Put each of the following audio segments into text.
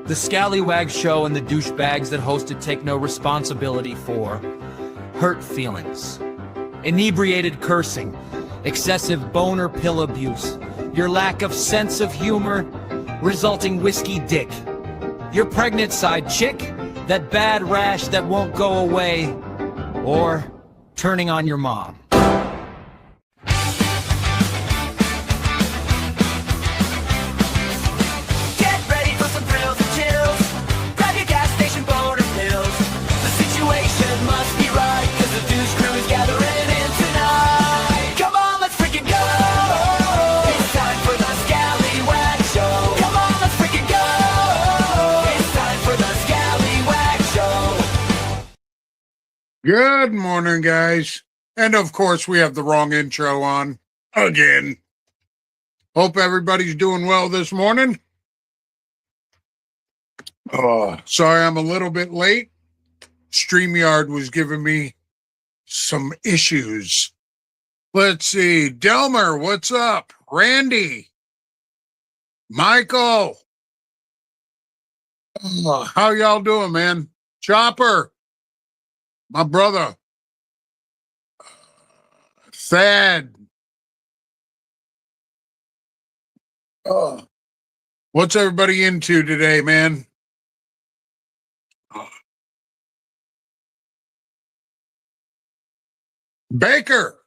The scallywag show and the douchebags that hosted take no responsibility for hurt feelings, inebriated cursing, excessive boner pill abuse, your lack of sense of humor, resulting whiskey dick, your pregnant side chick, that bad rash that won't go away, or turning on your mom. Get ready for some thrills and chills. Grab your gas station boner pills. The situation must be right, cause the Deuce Crew is gathering in tonight. Come on, let's freaking go. It's time for the Scallywag Show. Come on, let's freaking go. It's time for the Scallywag Show. Good morning, guys. And of course, we have the wrong intro on again. Hope everybody's doing well this morning. Sorry I'm a little bit late. StreamYard was giving me some issues. Let's see. Delmer, what's up? Randy. Michael. How y'all doing, man? Chopper. My brother. Thad. What's everybody into today, man? Baker.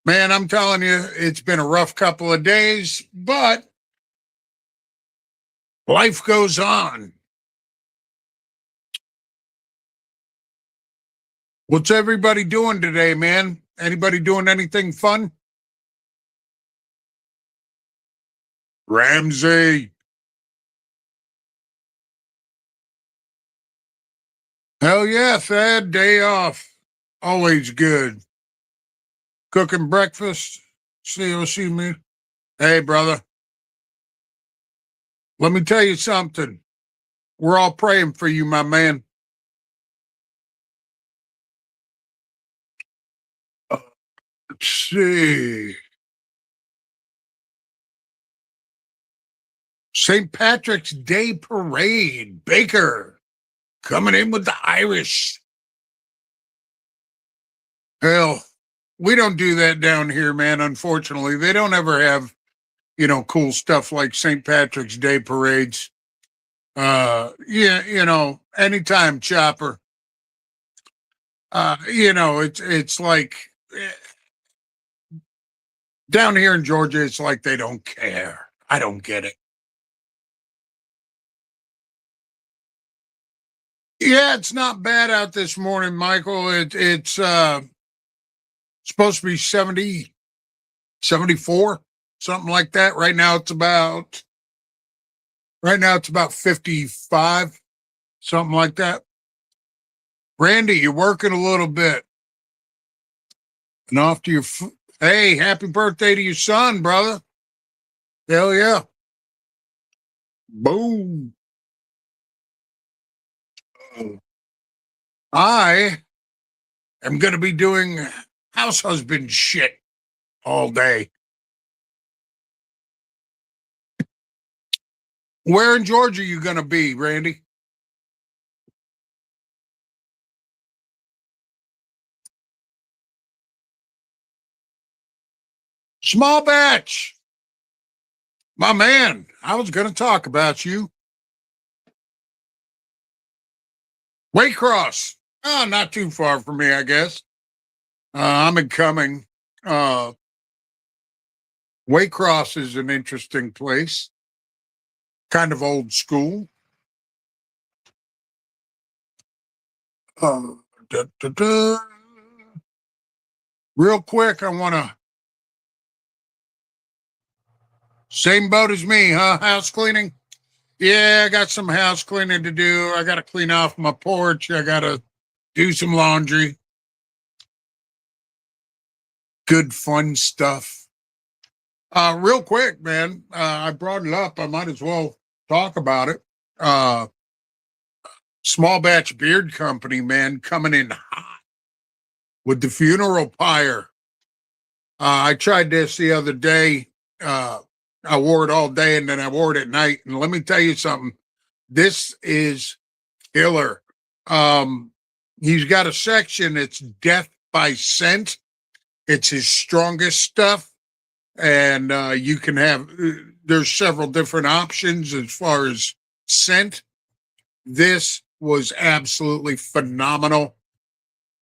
Man, I'm telling you, it's been a rough couple of days, but life goes on. What's everybody doing today, man? Anybody doing anything fun? Ramsey. Hell yeah, Thad, day off. Always good. Cooking breakfast. See me. Hey, brother. Let me tell you something. We're all praying for you, my man. Let's see. St. Patrick's Day Parade. Baker coming in with the Irish. Hell, we don't do that down here, man. Unfortunately, they don't ever have, cool stuff like St. Patrick's Day parades. Anytime, Chopper. It's like down here in Georgia, it's like they don't care. I don't get it. Yeah, it's not bad out this morning, Michael. It's supposed to be 70, 74, something like that. Right now it's about 55, something like that. Randy, you're working a little bit. And off to your hey, happy birthday to your son, brother. Hell yeah. Boom. I am going to be doing house husband shit all day. Where in Georgia are you going to be, Randy? Small batch. My man, I was going to talk about you. Waycross. Oh, not too far from me, I guess. I'm incoming. Waycross is an interesting place. Kind of old school. Real quick, I want to. Same boat as me, huh? House cleaning? Yeah, I got some house cleaning to do. I got to clean off my porch. I got to do some laundry. Good, fun stuff. Real quick, man, I brought it up. I might as well talk about it. Small Batch Beard Company, man, coming in hot with the funeral pyre. I tried this the other day. I wore it all day and then I wore it at night. And let me tell you something. This is killer. He's got a section. It's death by scent. It's his strongest stuff. And you can have, there's several different options as far as scent. This was absolutely phenomenal.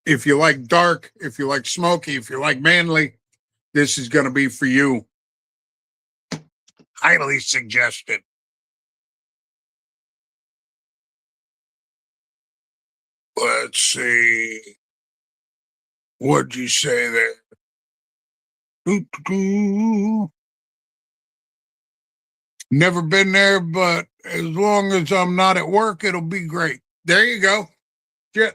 If you like dark, if you like smoky, if you like manly, this is going to be for you. Highly suggested. Let's see. What'd you say there? Doo-doo-doo. Never been there, but as long as I'm not at work, it'll be great. There you go. Yeah.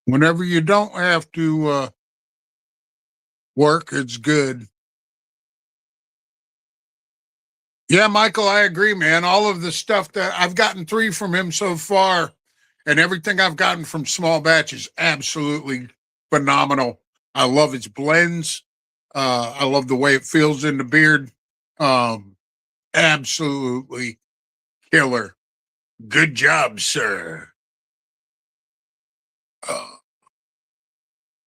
Whenever you don't have to work, it's good. Yeah, Michael, I agree, man. All of the stuff that I've gotten 3 from him so far, and everything I've gotten from small batch is absolutely phenomenal. I love his blends. I love the way it feels in the beard. Absolutely killer. Good job, sir.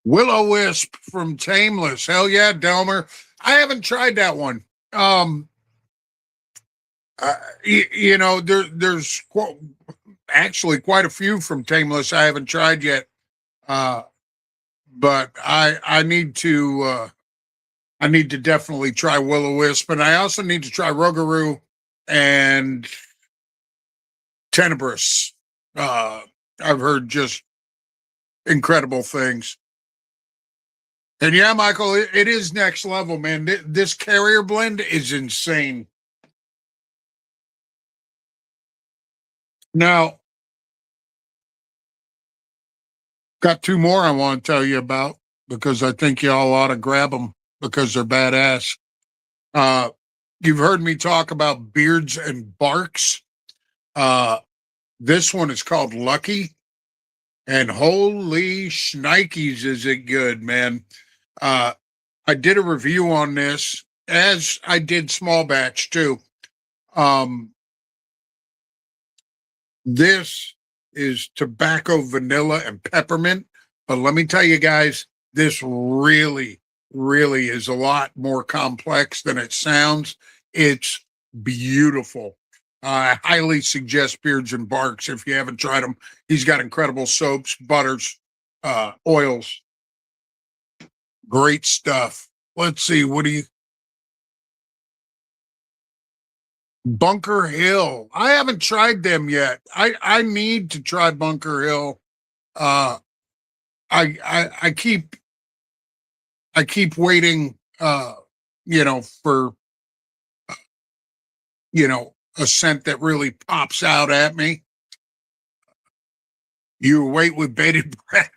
Will-O-Wisp from Tameless. Hell yeah, Delmer. I haven't tried that one. You know, there's actually quite a few from Tameless I haven't tried yet. But I need to definitely try Will-O-Wisp, and I also need to try Rougarou and Tenebris. I've heard just incredible things. And yeah, Michael, it is next level, man. This carrier blend is insane. Now, got 2 more I want to tell you about because I think y'all ought to grab them because they're badass. You've heard me talk about beards and barks. This one is called Lucky, and holy shnikes, is it good, man. I did a review on this, as I did small batch too. This is tobacco, vanilla, and peppermint. But let me tell you guys, this really, really is a lot more complex than it sounds. It's beautiful. I highly suggest Beards and Barks if you haven't tried them. He's got incredible soaps, butters, oils. Great stuff. Let's see. What do you? Bunker Hill. I haven't tried them yet. I need to try Bunker Hill. I keep waiting. You know, for a scent that really pops out at me. You wait with bated breath.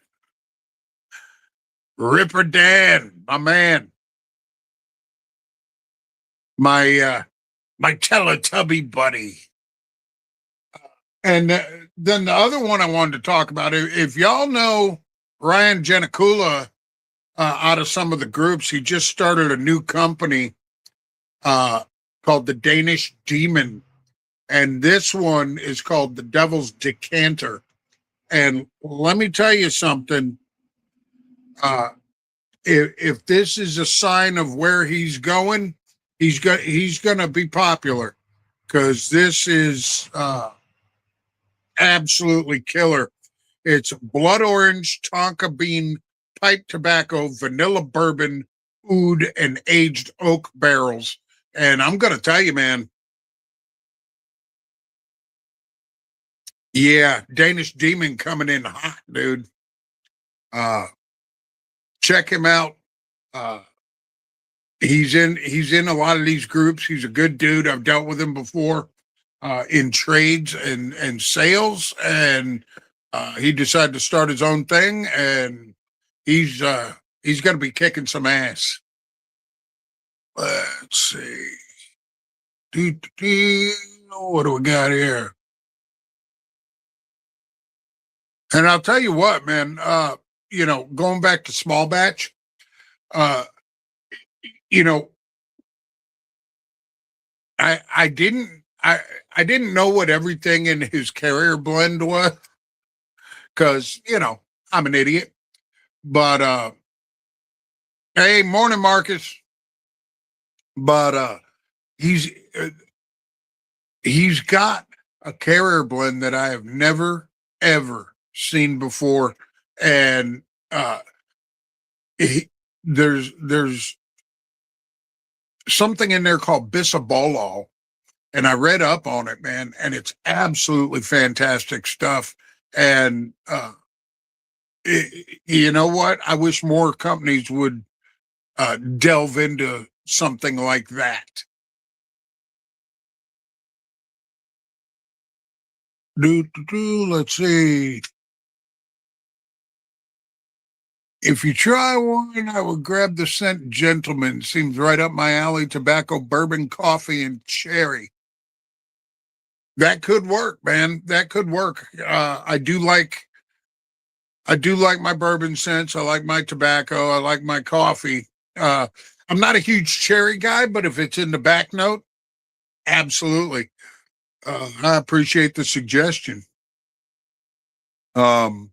Ripper Dan, my man. My Teletubby buddy. And then the other one I wanted to talk about, if y'all know Ryan Giannacoula out of some of the groups, he just started a new company called the Danish Demon. And this one is called the Devil's Decanter. And let me tell you something. If this is a sign of where he's going, he's going to be popular because this is absolutely killer. It's blood orange, tonka bean, pipe tobacco, vanilla bourbon, oud, and aged oak barrels. And I'm going to tell you, man, yeah, Danish Demon coming in hot, dude. Check him out. He's in a lot of these groups. He's a good dude. I've dealt with him before in trades and sales, and he decided to start his own thing, and he's going to be kicking some ass. Let's see. What do we got here? And I'll tell you what, man, going back to small batch, Uh, you know, I didn't I didn't know what everything in his carrier blend was because I'm an idiot. But hey, morning, Marcus. But he's uh, he's got a carrier blend that I have never ever seen before, and uh, he, there's something in there called bisabolol, and I read up on it, man, and it's absolutely fantastic stuff. And you know what? I wish more companies would delve into something like that. Let's see. If you try one, I would grab the scent Gentleman. Seems right up my alley. Tobacco, bourbon, coffee, and cherry. That could work, man. That could work. I do like my bourbon scents. I like my tobacco. I like my coffee. Uh, I'm not a huge cherry guy, but if it's in the back note, absolutely. I appreciate the suggestion. Um,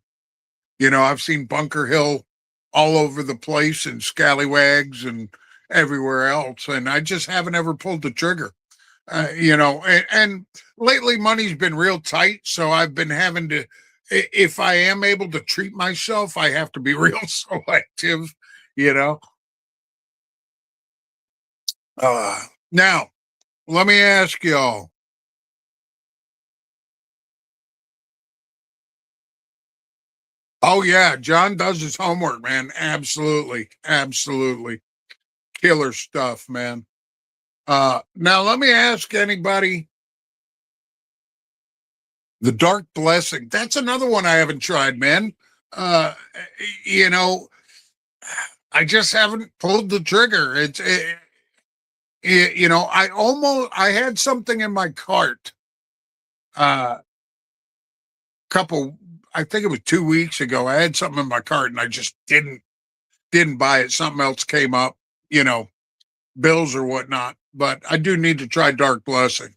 I've seen Bunker Hill all over the place and Scallywags and everywhere else, and I just haven't ever pulled the trigger. And lately money's been real tight, so I've been having to. If I am able to treat myself, I have to be real selective. You know. Now, let me ask y'all. Oh yeah, John does his homework, man. Absolutely, absolutely, killer stuff, man. Now let me ask anybody the Dark Blessing. That's another one I haven't tried, man. Uh, you know, I just haven't pulled the trigger. I had something in my cart. Couple, I think it was 2 weeks ago. I had something in my cart and I just didn't buy it. Something else came up, you know, bills or whatnot. But I do need to try Dark Blessing.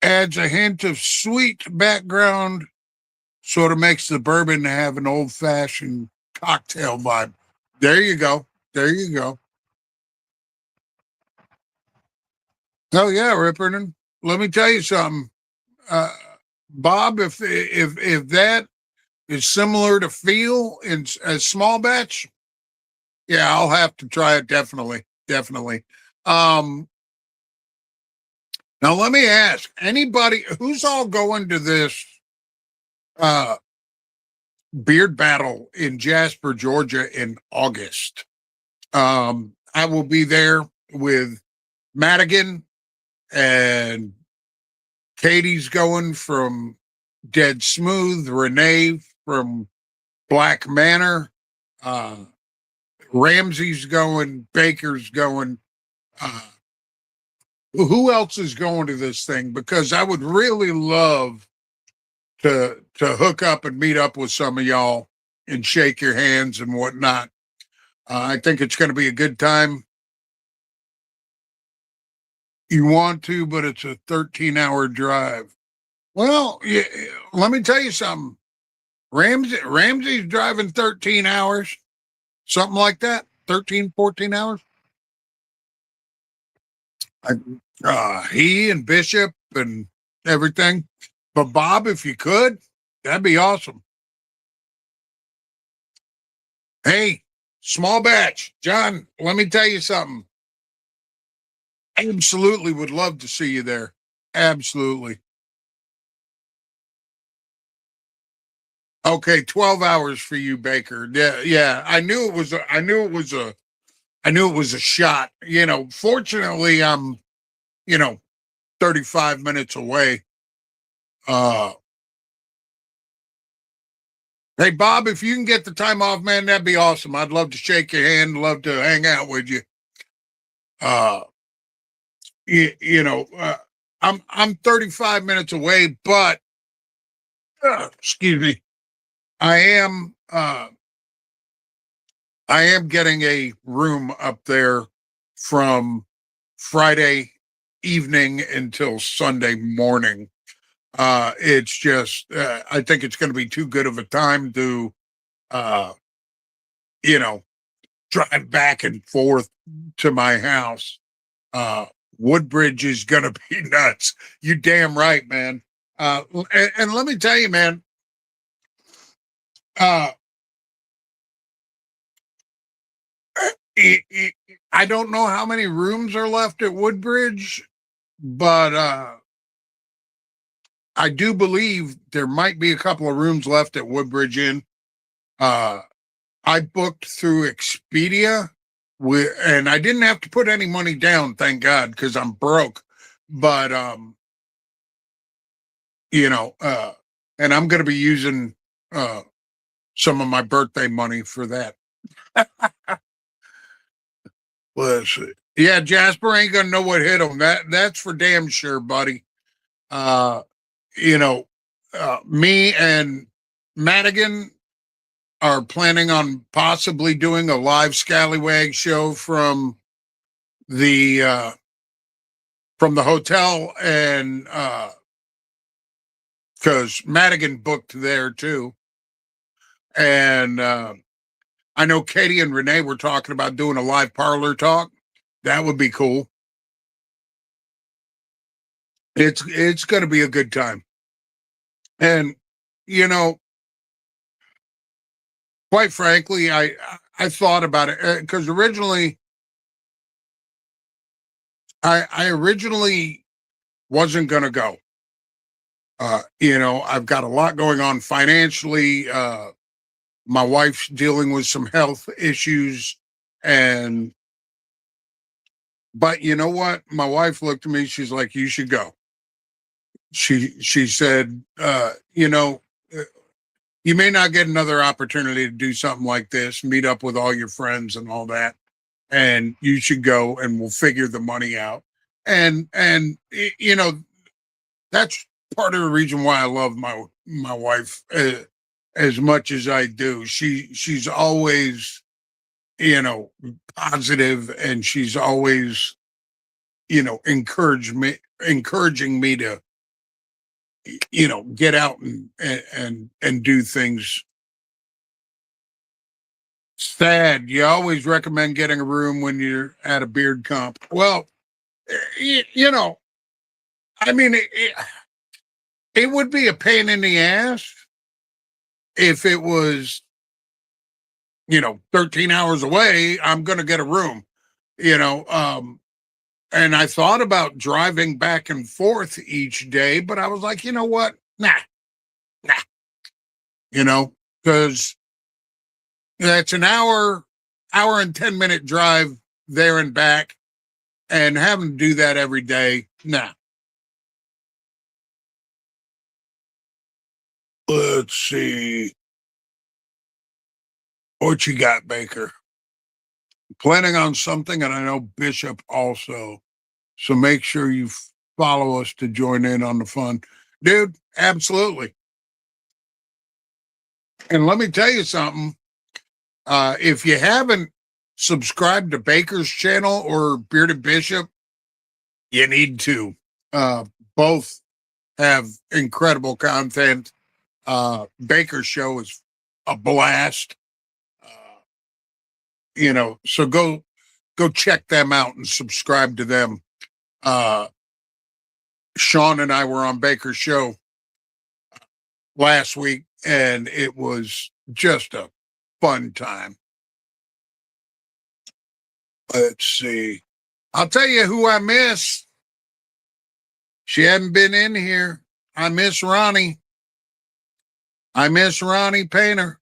Adds a hint of sweet background, sort of makes the bourbon have an old fashioned cocktail vibe. There you go. There you go. Oh yeah, Ripperton. Let me tell you something, uh, Bob. If that is similar to feel in a small batch, yeah, I'll have to try it. Definitely, definitely. Um, Now let me ask anybody who's all going to this uh, beard battle in Jasper, Georgia in August. I will be there with Madigan and Katie's going from Dead Smooth, Renee from Black Manor, uh, Ramsey's going, Baker's going. Uh, who else is going to this thing? Because I would really love to hook up and meet up with some of y'all and shake your hands and whatnot. I think it's going to be a good time. You want to, but it's a 13-hour drive. Well, yeah, let me tell you something. Ramsey's driving 13 hours, something like that. 13, 14 hours. He and Bishop and everything. But Bob, if you could, that'd be awesome. Hey, small batch. John, let me tell you something. Absolutely would love to see you there. Absolutely. Okay, 12 hours for you, Baker. Yeah, yeah. I knew it was a shot. Fortunately I'm, you know, 35 minutes away. Uh Hey Bob, if you can get the time off, man, that'd be awesome. I'd love to shake your hand, love to hang out with you. Uh you, you know, uh, I'm 35 minutes away, but excuse me. I am I am getting a room up there from Friday evening until Sunday morning. It's just I think it's going to be too good of a time to uh you know drive back and forth to my house. Uh Woodbridge is going to be nuts. You damn right, man. And let me tell you, man, uh I don't know how many rooms are left at Woodbridge, but I do believe there might be a couple of rooms left at Woodbridge Inn. Uh, I booked through Expedia, and I didn't have to put any money down, thank God, because I'm broke. But you know, and I'm going to be using uh, some of my birthday money for that. Listen, yeah, Jasper ain't gonna know what hit him. That's for damn sure, buddy. Uh, you know, me and Madigan are planning on possibly doing a live Scallywag show the uh, from the hotel, and because Madigan booked there too, and I know Katie and Renee were talking about doing a live parlor talk. That would be cool. It's going to be a good time, and you know, quite frankly, I thought about it because originally I originally wasn't going to go. You know, I've got a lot going on financially. My wife's dealing with some health issues, and but you know what? My wife looked at me. She's like, "You should go." She said, "You know, you may not get another opportunity to do something like this, meet up with all your friends and all that, and you should go, and we'll figure the money out." And you know, that's part of the reason why I love my wife as much as I do. She's always, you know, positive, and she's always, you know, encouraging me to, you know, get out and do things. Sad. You always recommend getting a room when you're at a beard comp. Well, you know, I mean, it would be a pain in the ass if it was, you know, 13 hours away. I'm going to get a room, you know. And I thought about driving back and forth each day, but I was like, you know what? Nah, you know, because that's an hour and 10-minute drive there and back, and having to do that every day. Nah. Let's see what you got, Baker. Planning on something, and I know Bishop also. So make sure you follow us to join in on the fun. Dude, absolutely. And let me tell you something. If you haven't subscribed to Baker's channel or Bearded Bishop, you need to. Both have incredible content. Baker's show is a blast. Uh, you know, so go check them out and subscribe to them. Uh, Sean and I were on Baker's show last week, and it was just a fun time. Let's see. I'll tell you who I miss. She hadn't been in here. I miss Ronnie. I miss Ronnie Painter.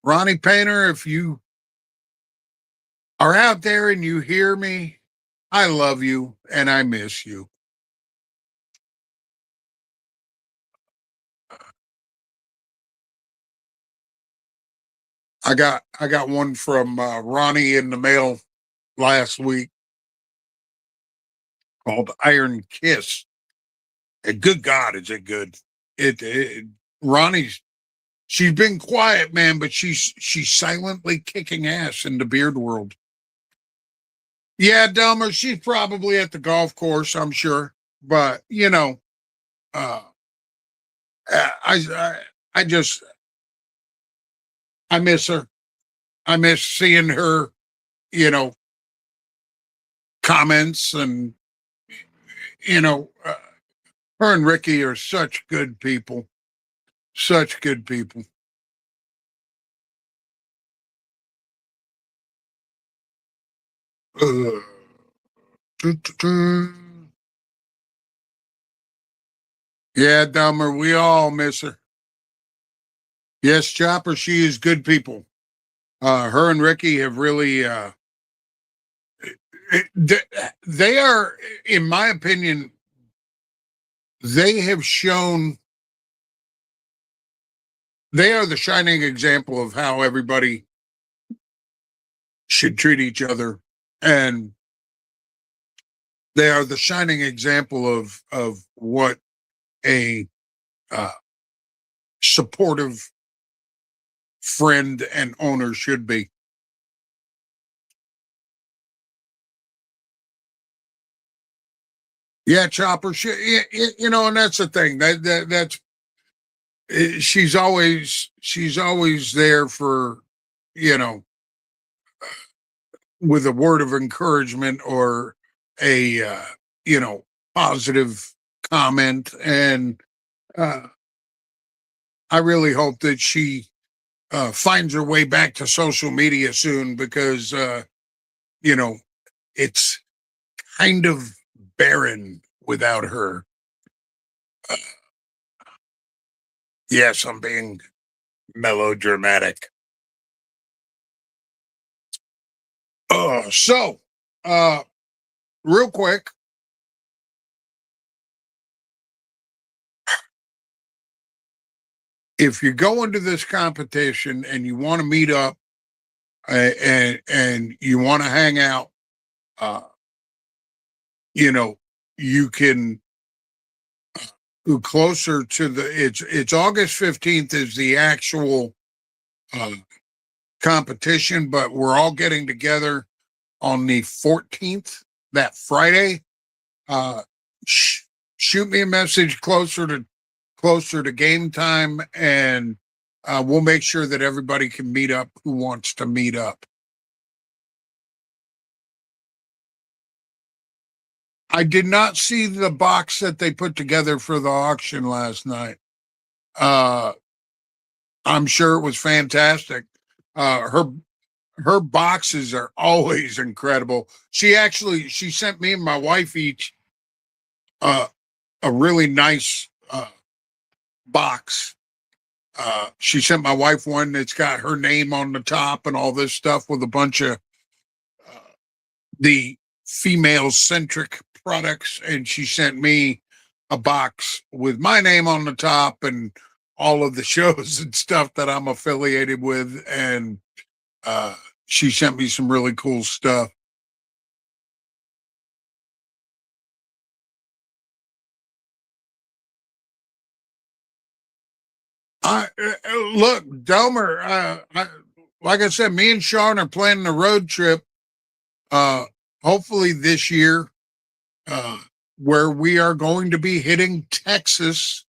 Ronnie Painter, if you are out there and you hear me, I love you and I miss you. I got one from Ronnie in the mail last week called Iron Kiss. And good God, is it good? It Ronnie's, she's been quiet, man, but she's silently kicking ass in the beard world. Yeah, Delmer, she's probably at the golf course, I'm sure. But uh, I just I miss her. I miss seeing her, you know, comments and you know, uh, her and Ricky are such good people, such good people. Uh, yeah, Dumber, we all miss her. Yes, Chopper, she is good people. Her and Ricky have really, they are, in my opinion, they have shown, they are the shining example of how everybody should treat each other. And they are the shining example of what a uh, supportive friend and owner should be. Yeah, Chopper. And that's the thing. That's she's always there for you know with a word of encouragement or a you know positive comment, and uh, I really hope that she finds her way back to social media soon because you know it's kind of barren without her. Uh, yes, I'm being melodramatic. So, uh, real quick, if you go into this competition and you want to meet up and you want to hang out, uh, you know, you can go closer to it's August 15th is the actual uh, competition, but we're all getting together on the 14th, that Friday. Uh, Shoot me a message closer to game time, and we'll make sure that everybody can meet up who wants to meet up. I did not see the box that they put together for the auction last night. Uh, I'm sure it was fantastic. Her boxes are always incredible. She sent me and my wife each uh, a really nice box. She sent my wife one that's got her name on the top and all this stuff with a bunch of uh, the female centric products. And she sent me a box with my name on the top and all of the shows and stuff that I'm affiliated with. And uh, she sent me some really cool stuff. Look, Delmer, like I said, me and Sean are planning a road trip, uh, hopefully this year, uh, where we are going to be hitting Texas,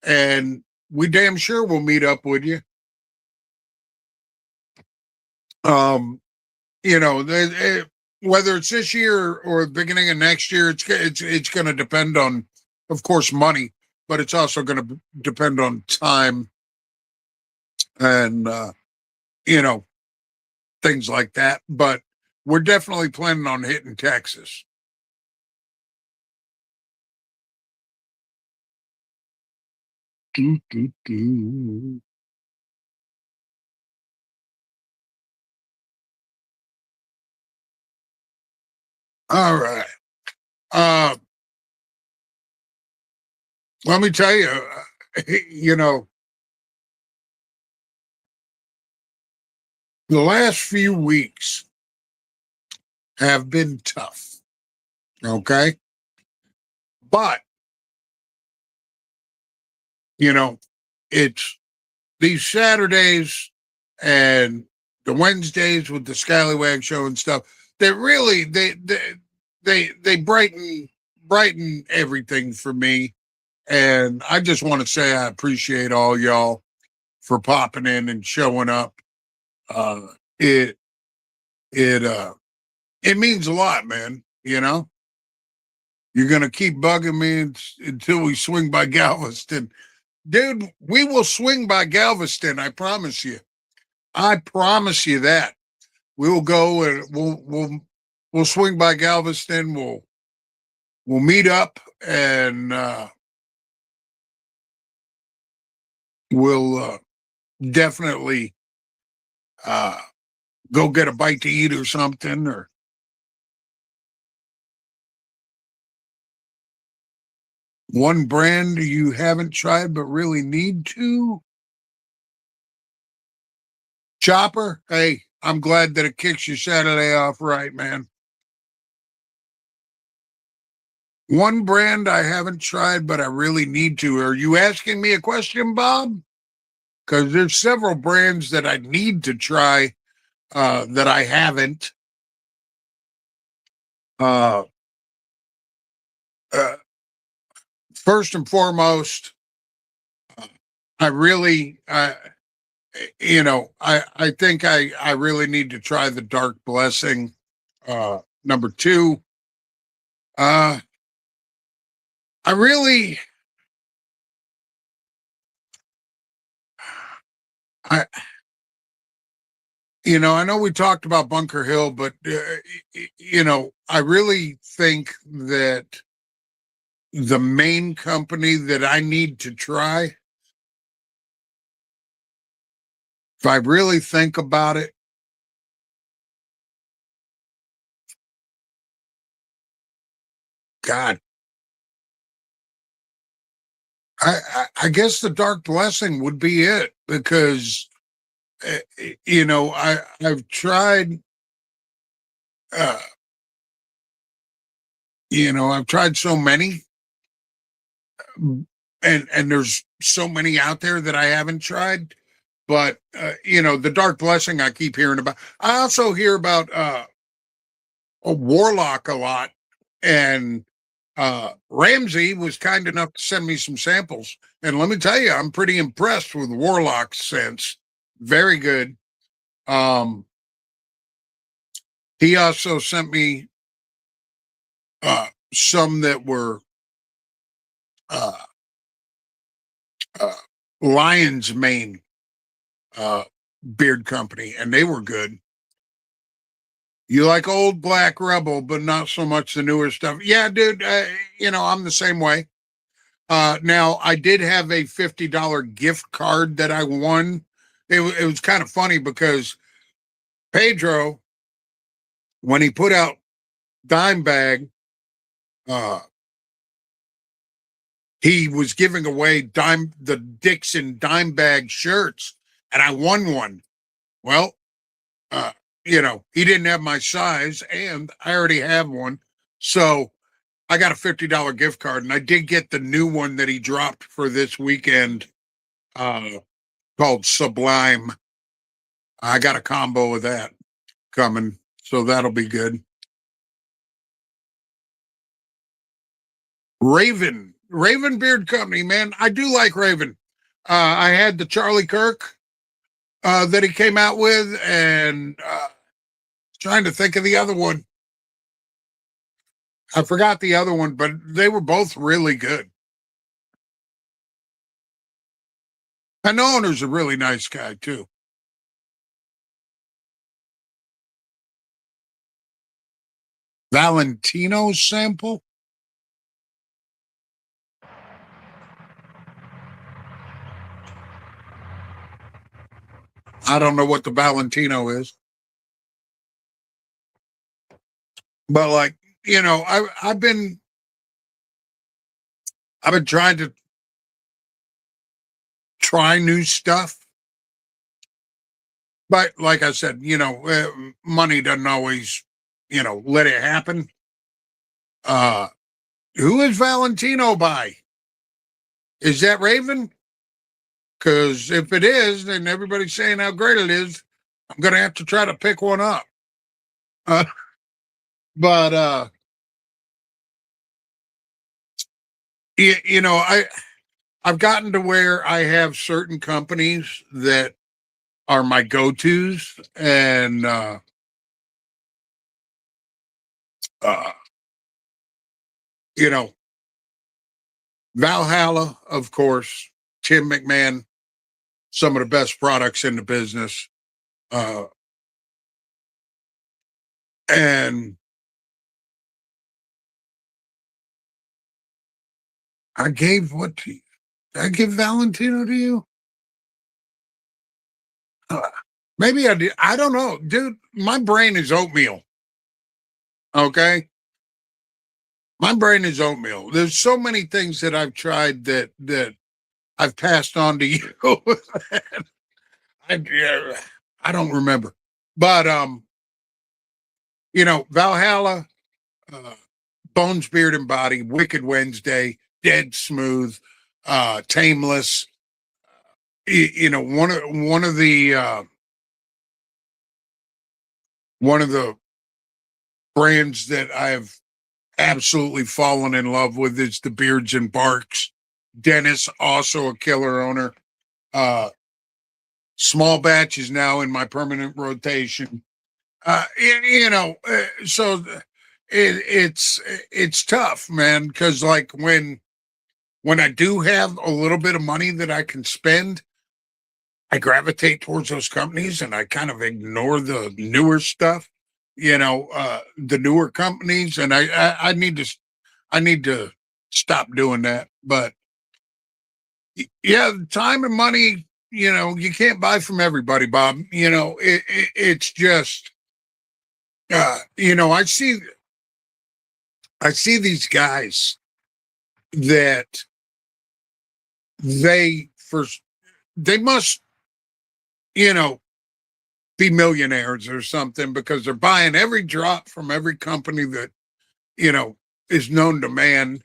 and we damn sure will meet up with you. Um, whether it's this year or the beginning of next year, it's going to depend on, of course, money, but it's also going to depend on time and you know things like that. But we're definitely planning on hitting Texas. Do, do, do. All right. Uh, Let me tell you, you know, the last few weeks have been tough. Okay. But, you know, it's these Saturdays and the Wednesdays with the Scallywag show and stuff. They really they brighten everything for me. And I just want to say I appreciate all y'all for popping in and showing up. Uh, it it means a lot, man. You know, you're gonna keep bugging me until we swing by Galveston, dude. We will swing by Galveston. I promise you. I promise you that we will go and we'll swing by Galveston. We'll meet up and we'll definitely go get a bite to eat or something. Or one brand you haven't tried but really need to. Chopper, hey, I'm glad that it kicks your Saturday off right, man. One brand I haven't tried but I really need to. Are you asking me a question, Bob? Because there's several brands that I need to try that I haven't. Uh, uh, First and foremost, I really, I think I really need to try the Dark Blessing. Number two, I really, I, I know we talked about Bunker Hill, but I really think that the main company that I need to try, if I really think about it, God, I guess the Dark Blessing would be it because I've tried uh, I've tried so many, and there's so many out there that I haven't tried. But the Dark Blessing I keep hearing about. I also hear about a Warlock a lot, and Ramsey was kind enough to send me some samples, and let me tell you, I'm pretty impressed with Warlock's scents. Very good. He also sent me some that were uh, uh, Lion's Mane beard company, and they were good. You like old Black Rebel, but not so much the newer stuff. Yeah, dude. I'm the same way. Now I did have a $50 gift card that I won. It was kind of funny because Pedro, when he put out Dime Bag, uh, he was giving away the Dixon Dime Bag shirts, and I won one. Well, uh, he didn't have my size, and I already have one, so I got a $50 gift card, and I did get the new one that he dropped for this weekend, called Sublime. I got a combo of that coming, so that'll be good. Raven Beard Company, man. I do like Raven. I had the Charlie Kirk that he came out with, and trying to think of the other one. I forgot the other one, but they were both really good. And the owner's a really nice guy, too. Valentino sample? I don't know what the Valentino is. But like, I've been trying to try new stuff. But like I said, money doesn't always, let it happen. Uh who is Valentino by? Is that Raven? Because if it is, and everybody's saying how great it is, I'm gonna have to try to pick one up. Uh, but you know, I've gotten to where I have certain companies that are my go-tos, and uh, you know, Valhalla, of course, Tim McMahon, some of the best products in the business. Uh, and I gave what to you? Did I give Valentino to you? Uh, Maybe I did. I don't know, dude. My brain is oatmeal. Okay. My brain is oatmeal. There's so many things that I've tried that I've passed on to you. Yeah, I don't remember. But Valhalla, uh, Bones, Beard, and Body, Wicked Wednesday, Dead Smooth, Tameless. One of the brands that I've absolutely fallen in love with is the Beards and Barks. Dennis, also a killer owner. Uh, Small batch is now in my permanent rotation. So it's tough, man, because like when I do have a little bit of money that I can spend, I gravitate towards those companies and I kind of ignore the newer stuff, the newer companies, and I need to stop doing that. But yeah, time and money, you can't buy from everybody, Bob. It's just I see these guys that they first they must, you know, be millionaires or something because they're buying every drop from every company that, you know, is known to man.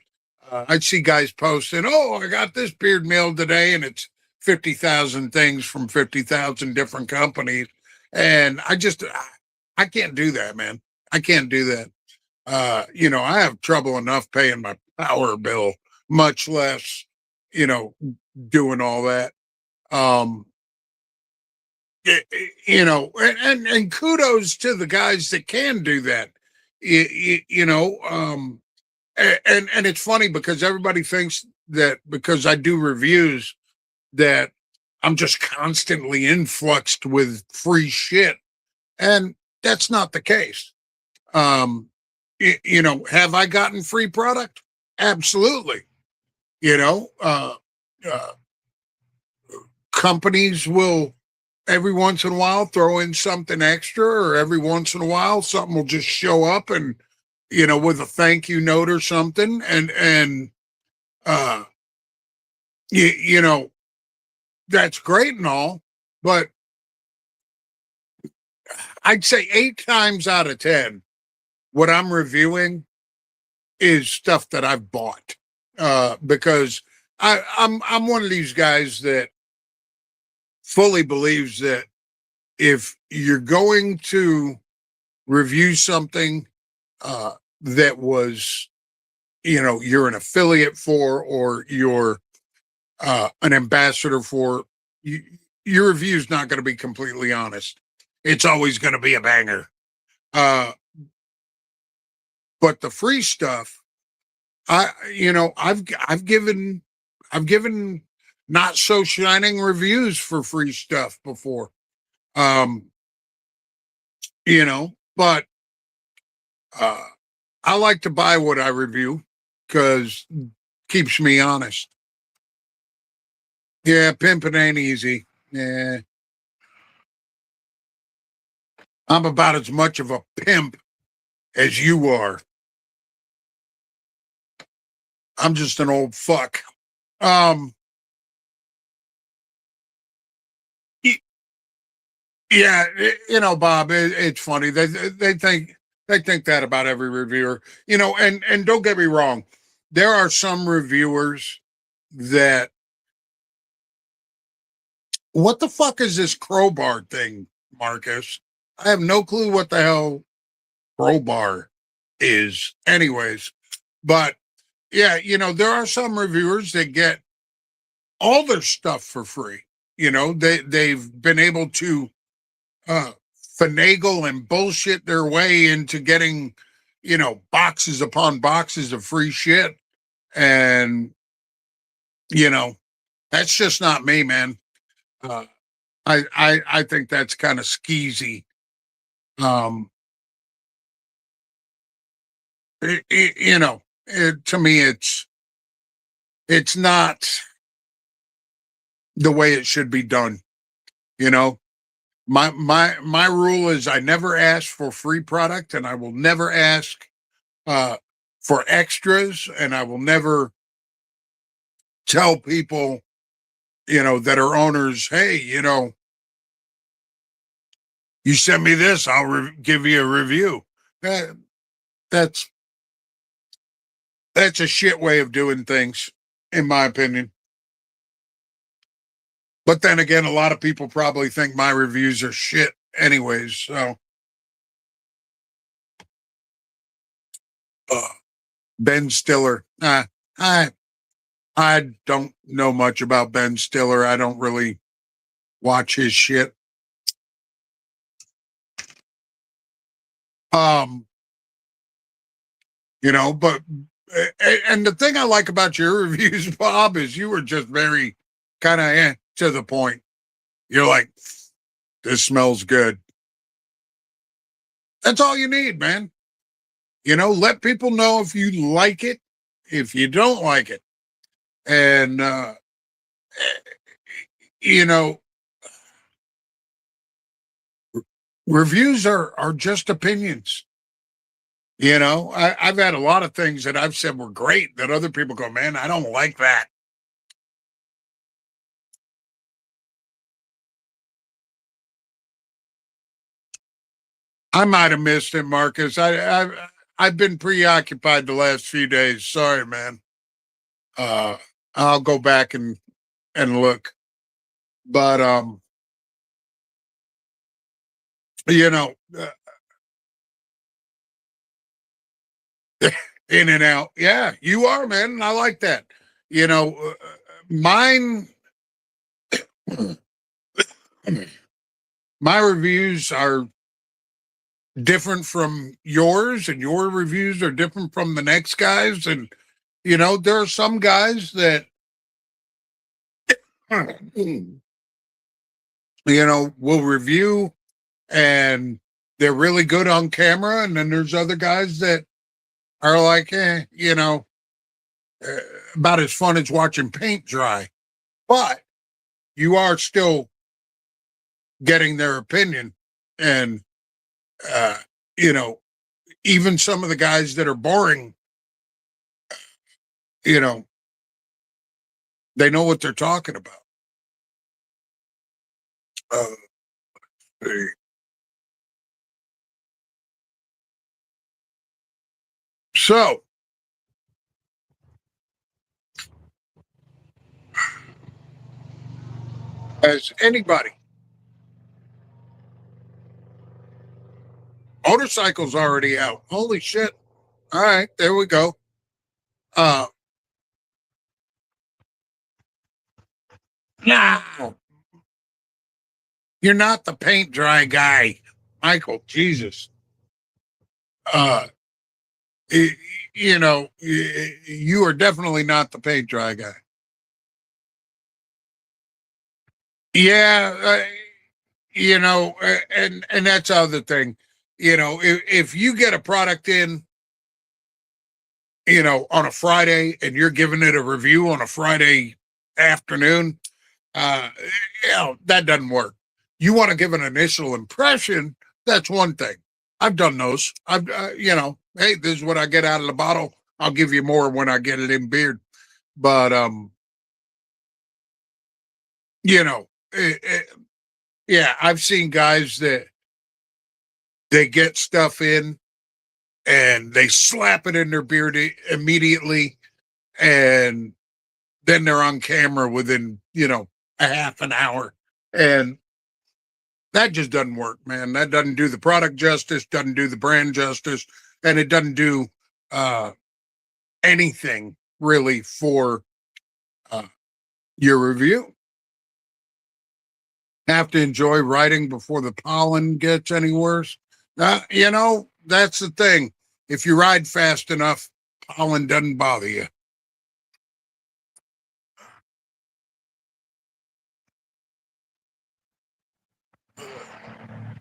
I'd see guys posting, "Oh, I got this beard meal today," and it's 50,000 things from 50,000 different companies. And I can't do that, man. I can't do that. I have trouble enough paying my power bill, much less, you know, doing all that. Um, and kudos to the guys that can do that. And it's funny because everybody thinks that because I do reviews that I'm just constantly influxed with free shit, and that's not the case. Have I gotten free product? Absolutely. You know, uh, Companies will every once in a while throw in something extra, or every once in a while something will just show up and with a thank you note or something, and uh, you, you know that's great and all, but I'd say 8 times out of 10, what I'm reviewing is stuff that I've bought because I'm one of these guys that fully believes that if you're going to review something that was, you're an affiliate for, or you're an ambassador for, your review is not going to be completely honest. It's always going to be a banger. Uh, but the free stuff, I've given not so shining reviews for free stuff before. Um, but uh, I like to buy what I review because keeps me honest. Yeah, pimping ain't easy. Yeah, I'm about as much of a pimp as you are. I'm just an old fuck. Um, y- yeah, Bob. It's funny. They think that about every reviewer. And don't get me wrong, there are some reviewers that What the fuck is this crowbar thing, Marcus? I have no clue what the hell crowbar is, anyways. But yeah, there are some reviewers that get all their stuff for free. They've been able to uh, finagle and bullshit their way into getting, boxes upon boxes of free shit. And, that's just not me, man. Uh, I think that's kind of skeezy. Um, to me, it's not the way it should be done. You know, my rule is I never ask for free product, and I will never ask uh, for extras, and I will never tell people, that are owners, hey, you send me this, I'll give you a review. That, that's that's a shit way of doing things, in my opinion. But then again, a lot of people probably think my reviews are shit anyways. So, uh, Ben Stiller, I I don't know much about Ben Stiller. I don't really watch his shit. Um, but and the thing I like about your reviews, Bob, is you were just very kind of to the point. You're like, this smells good. That's all you need, man. Let people know if you like it, if you don't like it. And you know, reviews are just opinions. I've had a lot of things that I've said were great that other people go, man, I don't like that. I might have missed it, Marcus. I've been preoccupied the last few days. Sorry, man. Uh, I'll go back and look. But you know, uh, in and out. Yeah, you are, man. I like that. Mine. My reviews are different from yours, and your reviews are different from the next guy's. And there are some guys that will review and they're really good on camera, and then there's other guys that are like, uh, about as fun as watching paint dry. But you are still getting their opinion, and uh, you know, even some of the guys that are boring, you know, they know what they're talking about. Uh, so, as anybody, motorcycle's already out. Holy shit. All right, there we go. Uh, no, you're not the paint dry guy, Michael. Jesus. Uh, you are definitely not the paint dry guy. Yeah, and that's the other thing. If you get a product in, on a Friday and you're giving it a review on a Friday afternoon, uh, that doesn't work. You want to give an initial impression, that's one thing. I've done those. Hey, this is what I get out of the bottle. I'll give you more when I get it in beard. But you know, yeah, I've seen guys that they get stuff in and they slap it in their beard immediately, and then they're on camera within a half an hour. And that just doesn't work, man. That doesn't do the product justice, doesn't do the brand justice, and it doesn't do anything really for your review. Have to enjoy writing before the pollen gets any worse. That's the thing. If you ride fast enough, pollen doesn't bother you.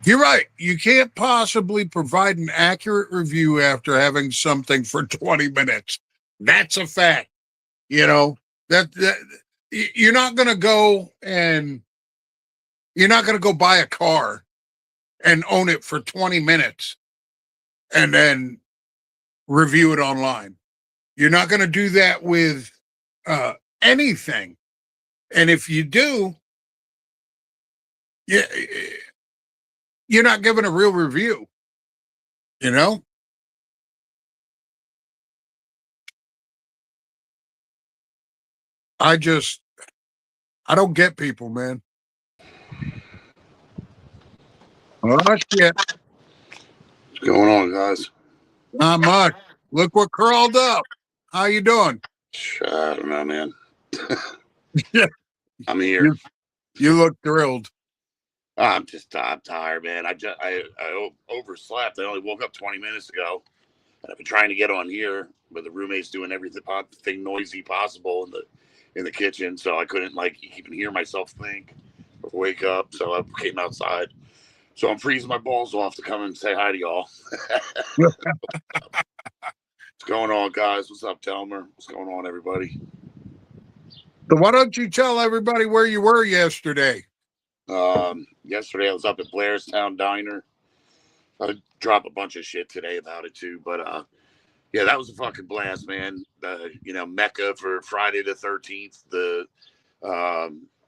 You're right. You can't possibly provide an accurate review after having something for 20 minutes. That's a fact. You know, that you're not going to go and you're not going to go buy a car and own it for 20 minutes and then review it online. You're not going to do that with anything. And if you do, yeah, you're not giving a real review, you know? I don't get people, man. Oh, shit. What's going on, guys? Not much. Look what crawled up. How you doing? I don't know, man. Yeah. I'm here. You look thrilled. I'm tired, man. I overslept. I only woke up 20 minutes ago, and I've been trying to get on here, but the roommate's doing everything noisy possible in the kitchen, so I couldn't even hear myself think or wake up. So I came outside. So I'm freezing my balls off to come and say hi to y'all. What's going on, guys? What's up, Telmer? What's going on, everybody? So why don't you tell everybody where you were yesterday? Yesterday I was up at Blairstown Diner. I drop a bunch of shit today about it too, but yeah, that was a fucking blast, man. Mecca for Friday the 13th.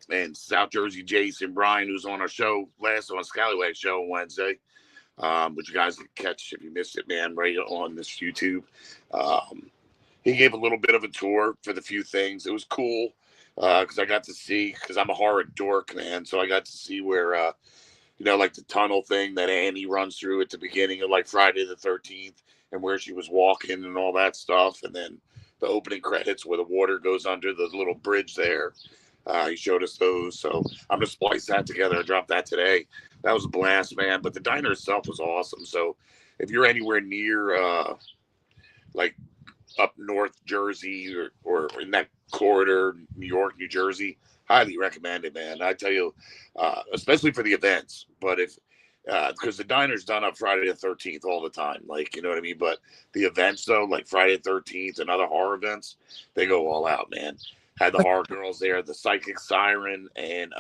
And South Jersey Jason Bryan, who's on our show on Scallywag show on Wednesday, which you guys can catch if you missed it, man, right on this YouTube. He gave a little bit of a tour for the few things. It was cool because I got to see, because I'm a horror dork, man, so I got to see where like the tunnel thing that Annie runs through at the beginning of like Friday the 13th, and where she was walking and all that stuff. And then the opening credits where the water goes under the little bridge there. He showed us those. So I'm going to splice that together. I dropped that today. That was a blast, man. But the diner itself was awesome. So if you're anywhere near like up North Jersey or in that corridor, New York, New Jersey, highly recommend it, man. I tell you, especially for the events. But if because the diner's done up Friday the 13th all the time, like, you know what I mean? But the events, though, like Friday the 13th and other horror events, they go all out, man. Had the horror girls there, the Psychic Siren and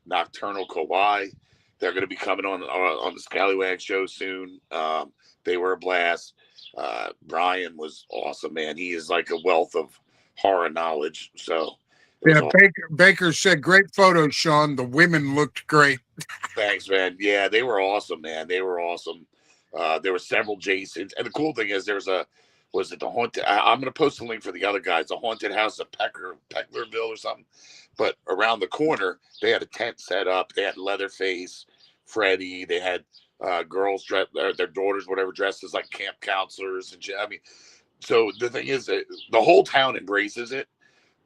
Nocturnal Kawaii. They're going to be coming on the Scallywag show soon. They were a blast. Brian was awesome, man. He is like a wealth of horror knowledge. So yeah, Baker said, great photos, Sean. The women looked great. Thanks, man. Yeah, they were awesome, man. They were awesome. There were several Jasons. And the cool thing is was it the haunted? I'm going to post a link for the other guys, the haunted house of Pecklerville or something. But around the corner, they had a tent set up. They had Leatherface, Freddy. They had girls, their daughters, whatever, dressed as like camp counselors. And I mean, so the thing is, the whole town embraces it.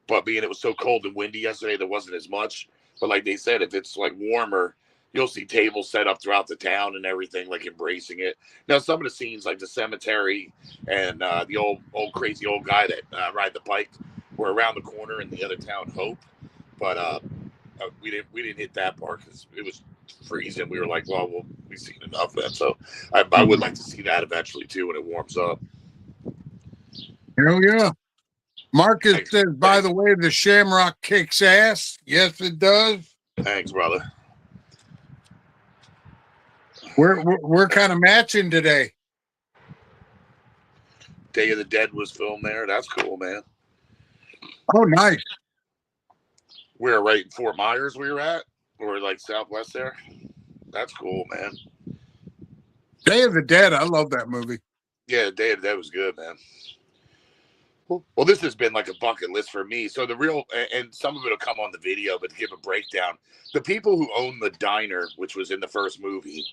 But being it was so cold and windy yesterday, there wasn't as much. But like they said, if it's like warmer, you'll see tables set up throughout the town and everything, like embracing it. Now, some of the scenes, like the cemetery and the old crazy old guy that ride the bike, were around the corner in the other town, Hope. But we didn't hit that part because it was freezing. We were like, well, we've seen enough of that. So I would like to see that eventually too when it warms up. Hell yeah. Marcus says, by the way, the Shamrock kicks ass. Yes, it does. Thanks, brother. We're kind of matching today. Day of the Dead was filmed there. That's cool, man. Oh, nice. We're right in Fort Myers we were at, or like Southwest there. That's cool, man. Day of the Dead. I love that movie. Yeah, Day of the Dead was good, man. Well, this has been like a bucket list for me. So the real, and some of it will come on the video, but to give a breakdown, the people who own the diner, which was in the first movie,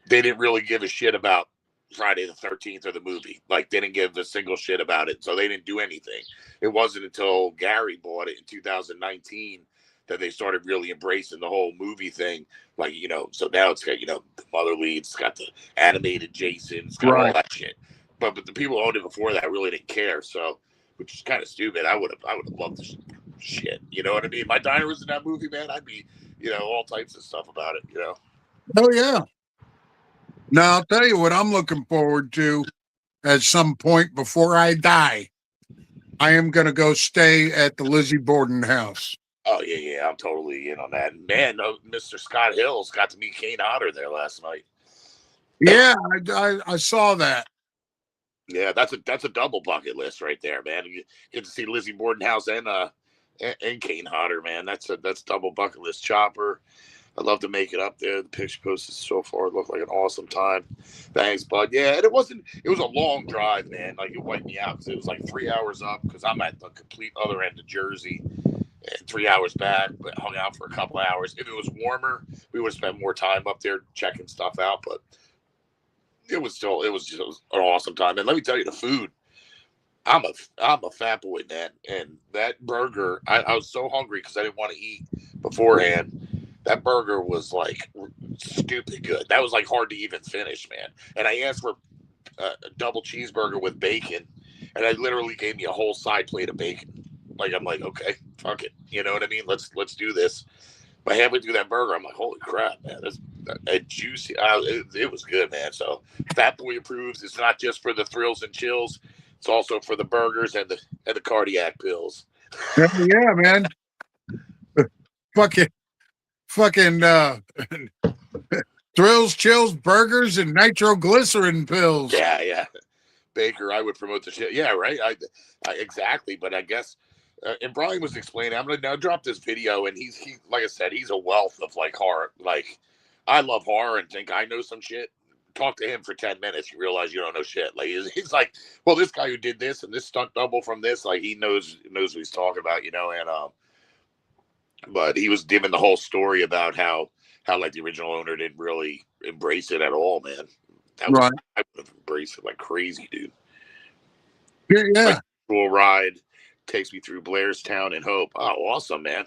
they didn't really give a shit about Friday the 13th or the movie. Like, they didn't give a single shit about it. So they didn't do anything. It wasn't until Gary bought it in 2019 that they started really embracing the whole movie thing. Like, so now it's got, the mother leads, it's got the animated Jason, it's got all that shit. But the people who owned it before that really didn't care. So, which is kind of stupid. I would have loved this shit. You know what I mean? My diner was in that movie, man. I'd be, all types of stuff about it, Oh, yeah. Now, I'll tell you what I'm looking forward to at some point before I die. I am going to go stay at the Lizzie Borden house. Oh, yeah. I'm totally in on that. Man, Mr. Scott Hills got to meet Kane Hodder there last night. Yeah, I saw that. Yeah, that's a double bucket list right there, man. You get to see Lizzie Borden house and Kane Hodder, man. That's double bucket list. Chopper, I'd love to make it up there. The picture posted so far looked like an awesome time. Thanks, bud. Yeah, and it was a long drive, man. Like, it wiped me out because it was like 3 hours up because I'm at the complete other end of Jersey and 3 hours back, but hung out for a couple of hours. If it was warmer, we would have spent more time up there checking stuff out, but it was just an awesome time. And let me tell you, the food, I'm a fat boy, man. And that burger, I was so hungry because I didn't want to eat beforehand. That burger was like stupid good. That was like hard to even finish, man. And I asked for a double cheeseburger with bacon, and I literally gave me a whole side plate of bacon. Like, I'm like, okay, fuck it. You know what I mean? Let's do this. But halfway through that burger, I'm like, holy crap, man. That's a juicy. It was good, man. So Fat Boy approves. It's not just for the thrills and chills. It's also for the burgers and the cardiac pills. Yeah, man. Fucking thrills, chills, burgers, and nitroglycerin pills. Yeah. Baker, I would promote the shit. Yeah, right. I exactly. But I guess, and Brian was explaining. I'm gonna now drop this video, and he like I said, he's a wealth of like horror. Like, I love horror and think I know some shit. Talk to him for 10 minutes, you realize you don't know shit. Like, he's like, well, this guy who did this and this stunt double from this, like, he knows what he's talking about, and but he was giving the whole story about how like the original owner didn't really embrace it at all, man. I would have embraced it like crazy, dude. Yeah. Like, cool ride takes me through Blairstown and Hope. Oh, awesome, man.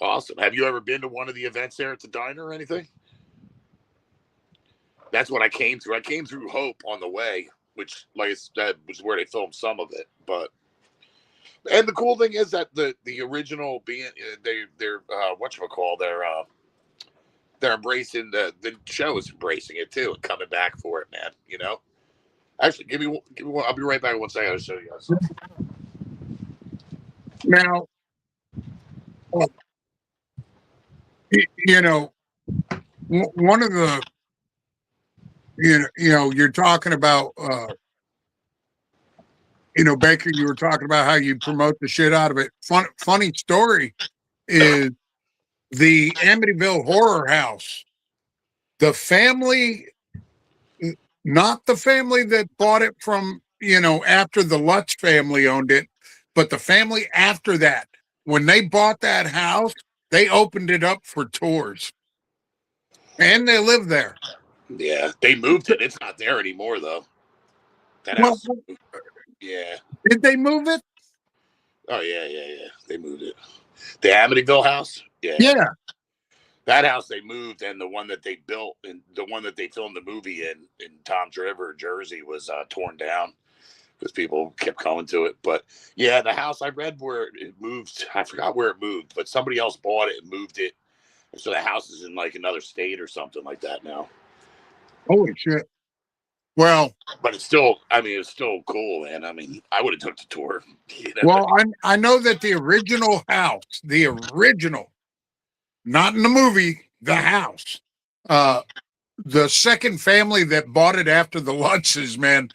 Awesome. Have you ever been to one of the events there at the diner or anything? That's what I came through. I came through Hope on the way, which, like I said, was where they filmed some of it. And the cool thing is that the original being they're whatchamacall, they're embracing the show is embracing it too and coming back for it, man. Actually, give me one. I'll be right back in 1 second. I'll show you guys something. Now, one of the, you're talking about, Baker, you were talking about how you promote the shit out of it. Funny story is the Amityville Horror House. The family, not the family that bought it from, after the Lutz family owned it, but the family after that, when they bought that house, they opened it up for tours. And they live there. Yeah, they moved it. It's not there anymore, though. That house. Yeah. Did they move it? Oh, yeah. They moved it. The Amityville house? Yeah. Yeah. That house they moved, and the one that they built and the one that they filmed the movie in Tom's River, Jersey, was torn down because people kept coming to it. But yeah, the house, I read where it moved. I forgot where it moved, but somebody else bought it and moved it. And so the house is in like another state or something like that now. Holy shit. Well, but it's still cool, man. I mean, I would have took the tour. Well, I know that the original house, not in the movie, the house, the second family that bought it after the Lutzes, man,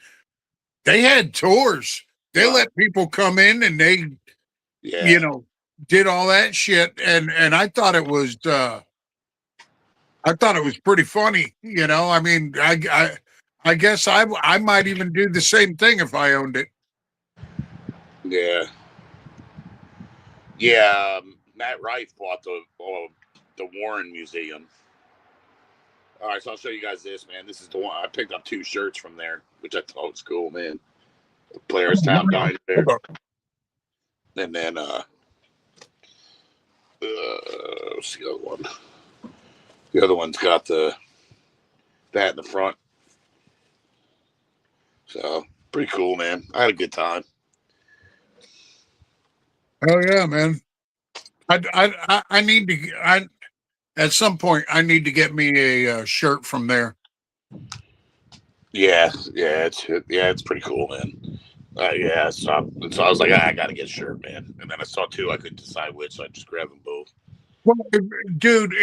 they had tours. They let people come in and they, did all that shit. And I thought it was, pretty funny. I mean, I guess I might even do the same thing if I owned it. Yeah. Yeah. Matt Rife bought the Warren Museum. All right, so I'll show you guys this, man. This is the one I picked up 2 shirts from there, which I thought was cool, man. The Players Town Diner there, and then what's the other one? The other one's got that in the front. So pretty cool, man. I had a good time. Oh yeah, man. I need to. At some point I need to get me a shirt from there. Yeah, it's pretty cool, man. Yeah, so I was like, I gotta get a shirt, man. And then I saw 2, I couldn't decide which, so I just grabbed them both. Well, dude,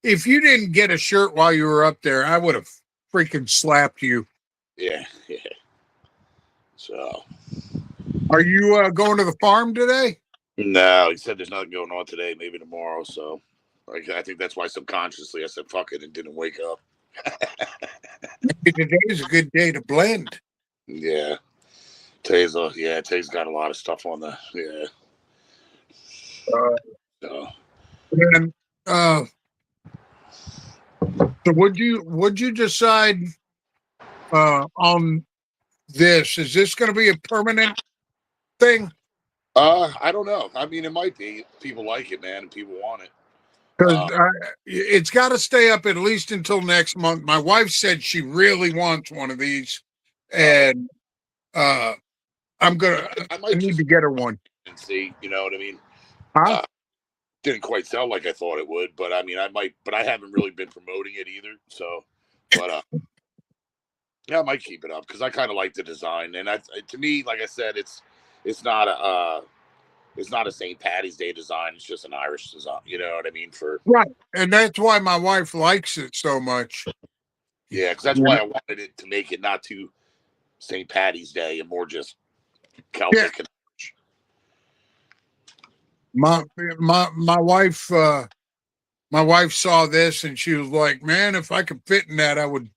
if you didn't get a shirt while you were up there, I would have freaking slapped you. Yeah. So, are you going to the farm today? no, he said there's nothing going on today, maybe tomorrow. So, like, I think that's why subconsciously I said fuck it and didn't wake up. Today is a good day to blend. Yeah. Today's got a lot of stuff on the So. And so would you decide on this? Is this going to be a permanent thing? I don't know. I mean, it might be. People like it, man, and people want it. Because it's got to stay up at least until next month. My wife said she really wants one of these, and I need to get her one and see. You know what I mean? Huh? Didn't quite sell like I thought it would, but I mean, I might. But I haven't really been promoting it either. So, but yeah, I might keep it up because I kind of like the design, and to me, like I said, it's not a St. Patty's Day design. It's just an Irish design. You know what I mean? Right, and that's why my wife likes it so much. Yeah, because that's why I wanted it to make it not too St. Patty's Day and more just Celtic. Yeah. My wife saw this and she was like, "Man, if I could fit in that, I would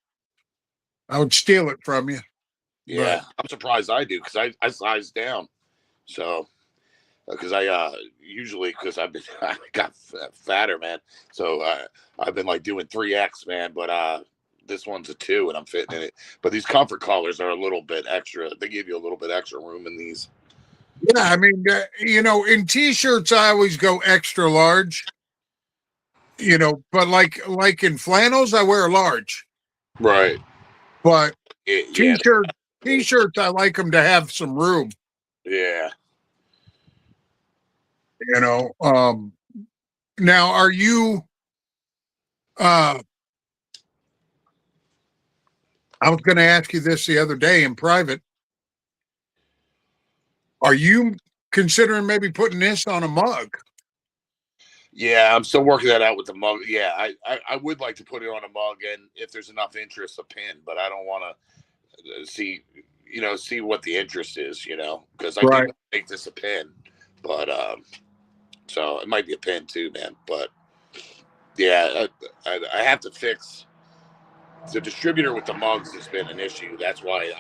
steal it from you." Yeah, but I'm surprised I do because I sized down. So because I usually because I got fatter, man. So I've been like doing 3X, man. But this one's a 2, and I'm fitting in it. But these comfort colors are a little bit extra. They give you a little bit extra room in these. Yeah, I mean, in T-shirts, I always go extra large. But like in flannels, I wear a large. Right. But T-shirts, I like them to have some room. Yeah. Now are you I was going to ask you this the other day in private. Are you considering maybe putting this on a mug? Yeah, I'm still working that out with the mug. Yeah, I would like to put it on a mug, and if there's enough interest, a pin. But I don't want to see what the interest is, because I Right. did make this a pin, but so it might be a pin too, man. But yeah, I have to fix the distributor with the mugs has been an issue. That's why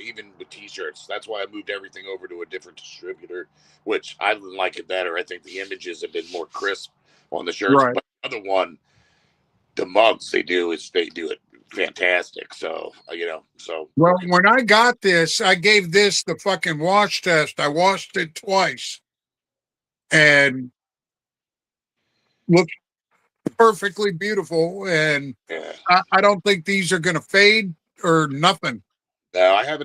even with T-shirts, that's why I moved everything over to a different distributor, which I like it better. I think the images have been more crisp on the shirts. Right. But the other one, the mugs they do it fantastic. So Well, when I got this, I gave this the fucking wash test. I washed it twice and looked perfectly beautiful. And yeah. I don't think these are going to fade or nothing. No, I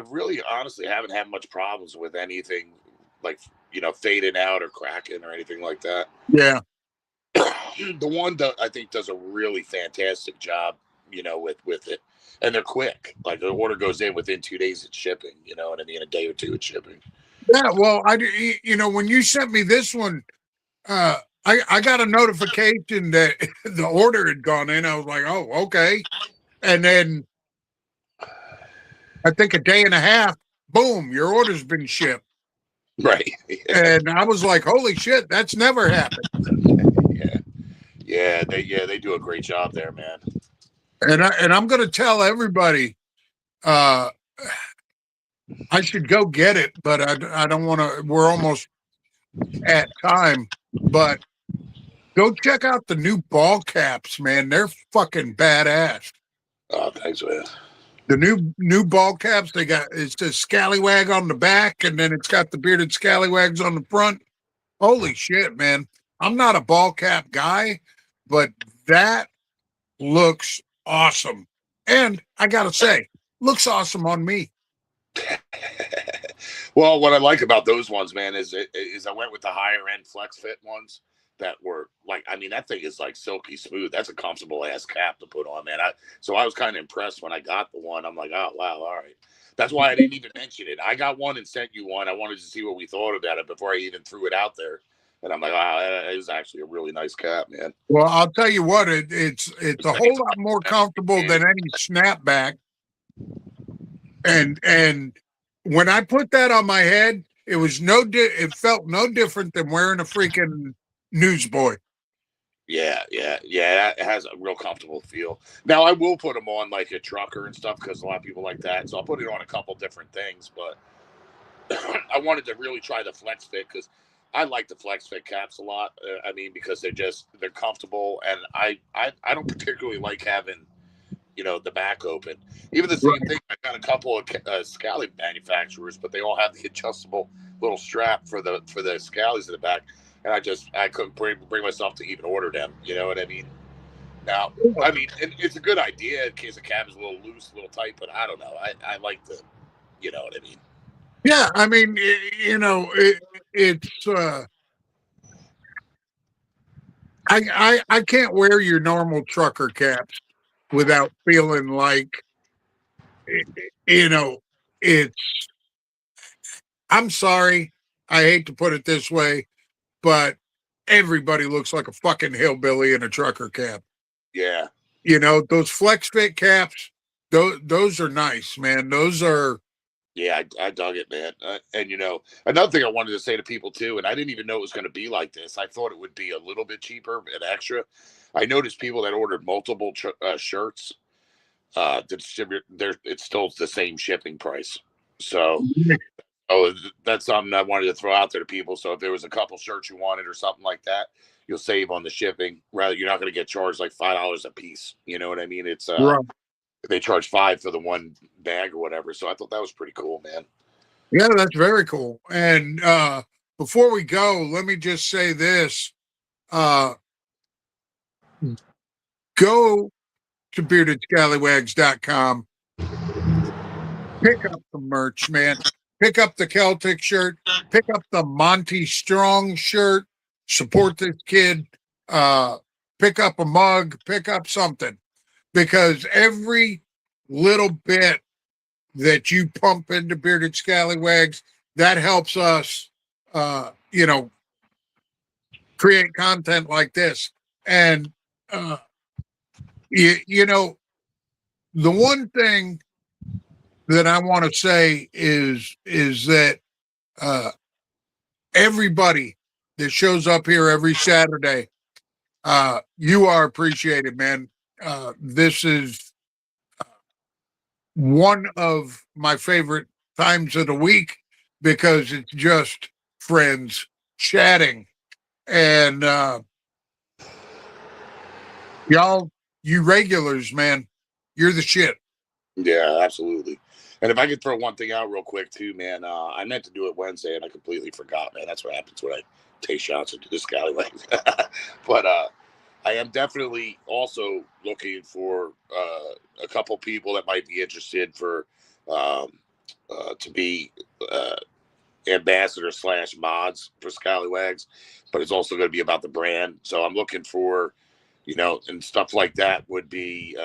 really honestly haven't had much problems with anything like, fading out or cracking or anything like that. Yeah. The one that I think does a really fantastic job, with it. And they're quick. Like the order goes in within 2 days it's shipping, you know what I mean? A day or two it's shipping. Yeah. Well, when you sent me this one, I got a notification that the order had gone in. I was like, oh, okay. And then I think a day and a half, boom, your order's been shipped. Right. Yeah. And I was like, holy shit, that's never happened. Yeah, they do a great job there, man. And I'm going to tell everybody, I should go get it, but I don't want to. We're almost at time, but go check out the new ball caps, man. They're fucking badass. Oh, thanks, man. The new ball caps, they got it's the scallywag on the back, and then it's got the bearded scallywags on the front. Holy shit, man. I'm not a ball cap guy, but that looks awesome. And I gotta say, looks awesome on me. Well, what I like about those ones, man, is I went with the higher end flex fit ones that were like, I mean, that thing is like silky smooth. That's a comfortable ass cap to put on, man. So I was kind of impressed when I got the one. I'm like, oh wow, all right. That's why I didn't even mention it. I got one and sent you one. I wanted to see what we thought about it before I even threw it out there. And I'm like, wow, that is actually a really nice cap, man. Well, I'll tell you what, it's a whole lot more comfortable than any snapback. And when I put that on my head, it was it felt no different than wearing a freaking newsboy. Yeah. It has a real comfortable feel. Now I will put them on like a trucker and stuff because a lot of people like that. So I'll put it on a couple different things, but I wanted to really try the flex fit because I like the flex fit caps a lot. I mean, because they're comfortable, and I don't particularly like having the back open. Even the same thing. I got a couple of scally manufacturers, but they all have the adjustable little strap for the scallies in the back, and I couldn't bring myself to even order them. You know what I mean? Now, I mean, it's a good idea in case the cab is a little loose, a little tight, but I don't know. I like the, you know what I mean? Yeah, I mean, it's I can't wear your normal trucker caps without feeling like you know it's. I'm sorry, I hate to put it this way, but everybody looks like a fucking hillbilly in a trucker cap. Yeah. Those flex fit caps, those are nice, man. Those are. Yeah, I dug it, man. And another thing I wanted to say to people too, and I didn't even know it was going to be like this. I thought it would be a little bit cheaper and extra. I noticed people that ordered multiple shirts to distribute. It's still the same shipping price. So, that's something I wanted to throw out there to people. So if there was a couple shirts you wanted or something like that, you'll save on the shipping. Rather, you're not going to get charged like $5 a piece. You know what I mean? It's Right. they charge $5 for the one bag or whatever. So I thought that was pretty cool, man. Yeah, that's very cool. And before we go, let me just say this. Go to beardedscallywags.com. Pick up the merch, man. Pick up the Celtic shirt. Pick up the Monty Strong shirt. Support this kid. Pick up a mug. Pick up something. Because every little bit that you pump into Bearded Scallywags, that helps us, create content like this. And, the one thing that I want to say is that everybody that shows up here every Saturday, you are appreciated, man. This is one of my favorite times of the week because it's just friends chatting. And y'all, you regulars, man, you're the shit. Yeah, absolutely. And if I could throw one thing out real quick too, man, I meant to do it Wednesday and I completely forgot, man. That's what happens when I take shots into the scallywag. But I am definitely also looking for a couple people that might be interested for to be ambassador / mods for Scallywags, but it's also going to be about the brand. So I'm looking for, and stuff like that would be,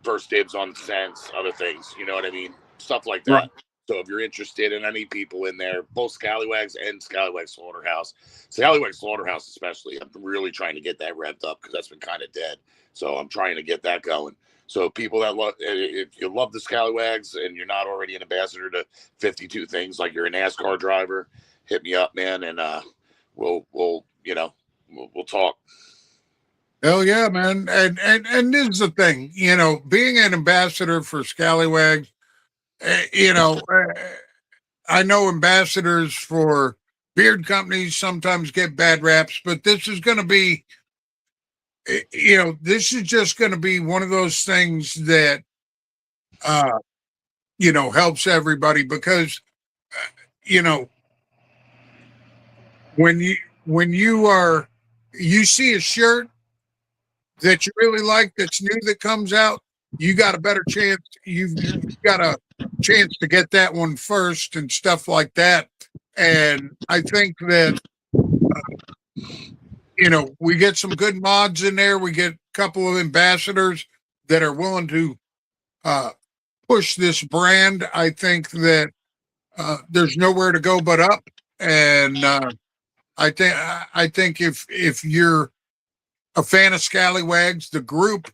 first dibs on scents, other things, you know what I mean? Stuff like that. Right. So if you're interested in any people in there, both Scallywags and Scallywag Slaughterhouse, Scallywag Slaughterhouse especially, I'm really trying to get that revved up because that's been kind of dead. So I'm trying to get that going. So people that love, if you love the Scallywags and you're not already an ambassador to 52 things, like you're a NASCAR driver, hit me up, man, and we'll talk. Hell yeah, man. And this is the thing, being an ambassador for Scallywags, You know, I know ambassadors for beard companies sometimes get bad raps, but this is going to be, you know, this is just going to be one of those things that, uh, you know, helps everybody because, you know, when you when you are you see a shirt that you really like that's new that comes out, you got a better chance. You've got a chance to get that one first and stuff like that. And I think that you know we get some good mods in there. We get a couple of ambassadors that are willing to uh, push this brand. I think that there's nowhere to go but up, and I think if you're a fan of Scallywags, the group,